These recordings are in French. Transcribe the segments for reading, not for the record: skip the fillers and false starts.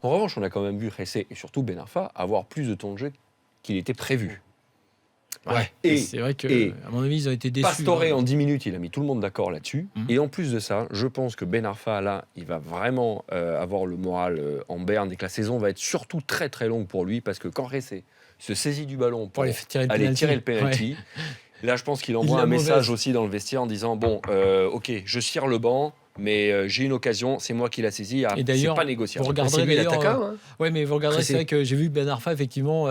En revanche, on a quand même vu Ressé et surtout Ben Arfa avoir plus de temps de jeu qu'il était prévu. Ouais. Et c'est vrai que, à mon avis, ils ont été déçus. Pastore, en 10 minutes, il a mis tout le monde d'accord là-dessus. Mhm. Et en plus de ça, je pense que Ben Arfa, là, il va vraiment avoir le moral en berne et que la saison va être surtout très très longue pour lui parce que quand Ressé se saisit du ballon pour aller aller tirer le penalty, Ouais. là, je pense qu'il envoie un message aussi dans le vestiaire en disant bon, ok, je cire le banc. Mais j'ai une occasion, c'est moi qui l'a saisi. Et d'ailleurs, c'est pas négociable. vous regarderez C'est lui d'ailleurs. l'attaquant. Hein. Ouais, mais vous regarderez, c'est vrai que j'ai vu que Ben Arfa effectivement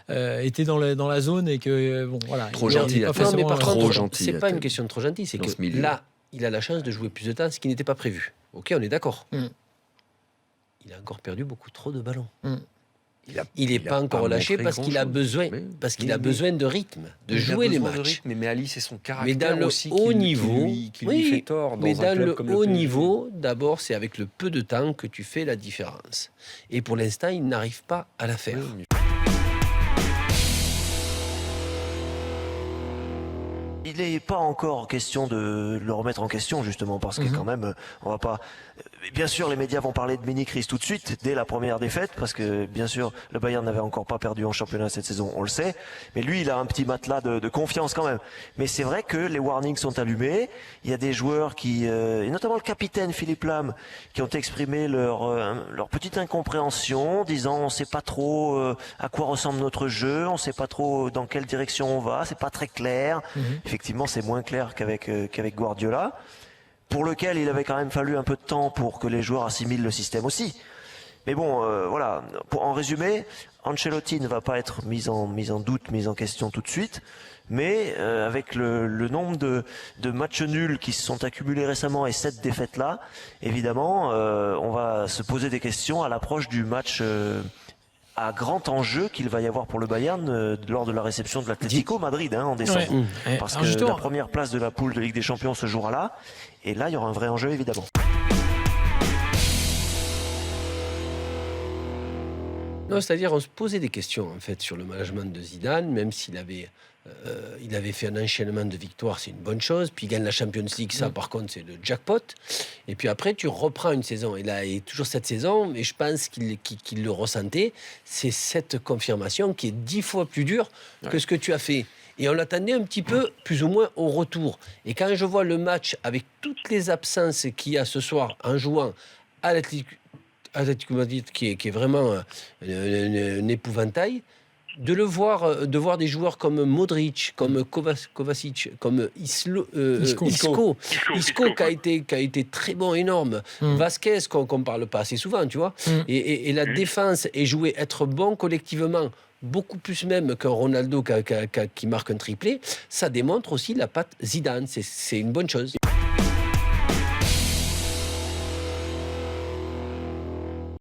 était dans la zone et que bon voilà. Trop il gentil, est pas non, forcément mais par trop contre, gentil, c'est pas Athènes. une question de trop gentil, c'est Dans ce que milieu. là, il a la chance de jouer plus de temps, ce qui n'était pas prévu. Ok, on est d'accord. Il a encore perdu beaucoup trop de ballons. Il n'est pas encore lâché parce qu'il a besoin, besoin de rythme, de jouer les matchs. Mais Ali, c'est son caractère Mais dans le aussi haut niveau, qui lui fait tort. Mais dans le comme haut PSG. niveau, d'abord, c'est avec le peu de temps que tu fais la différence. Et pour l'instant, il n'arrive pas à la faire. Oui, Il n'est pas encore question de le remettre en question, justement, parce que quand même, on va pas... Bien sûr, les médias vont parler de mini-crise tout de suite, dès la première défaite, parce que, bien sûr, le Bayern n'avait encore pas perdu en championnat cette saison, on le sait. Mais lui, il a un petit matelas de confiance quand même. Mais c'est vrai que les warnings sont allumés. Il y a des joueurs qui, et notamment le capitaine Philippe Lam, qui ont exprimé leur petite incompréhension, disant on sait pas trop à quoi ressemble notre jeu, on sait pas trop dans quelle direction on va, c'est pas très clair. Effectivement, c'est moins clair qu'avec Guardiola, pour lequel il avait quand même fallu un peu de temps pour que les joueurs assimilent le système aussi. Mais bon, voilà, en résumé, Ancelotti ne va pas être mis en doute, mis en question tout de suite, mais avec le nombre de matchs nuls qui se sont accumulés récemment et cette défaite-là, évidemment, on va se poser des questions à l'approche du match à grand enjeu qu'il va y avoir pour le Bayern lors de la réception de l'Atlético Madrid en décembre. Ouais. Parce Alors que justement, la première place de la poule de Ligue des Champions se jouera là, et là il y aura un vrai enjeu évidemment. Non, c'est-à-dire on se posait des questions en fait sur le management de Zidane, même s'il avait fait un enchaînement de victoires, c'est une bonne chose. Puis il gagne la Champions League, ça par contre c'est le jackpot. Et puis après tu reprends une saison. Et là, et toujours cette saison, et je pense qu'il le ressentait, c'est cette confirmation qui est 10 fois plus dure que ce que tu as fait. Et on l'attendait un petit peu, plus ou moins, au retour. Et quand je vois le match avec toutes les absences qu'il y a ce soir en jouant à l'Atlético Madrid, qui est vraiment un épouvantail, de voir des joueurs comme Modric, comme Kovacic, comme Isco qui a été très bon, énorme, Vasquez qu'on ne parle pas assez souvent, tu vois, et la défense et jouer, être bon collectivement, beaucoup plus même qu'un Ronaldo qui marque un triplé, ça démontre aussi la patte Zidane, c'est une bonne chose.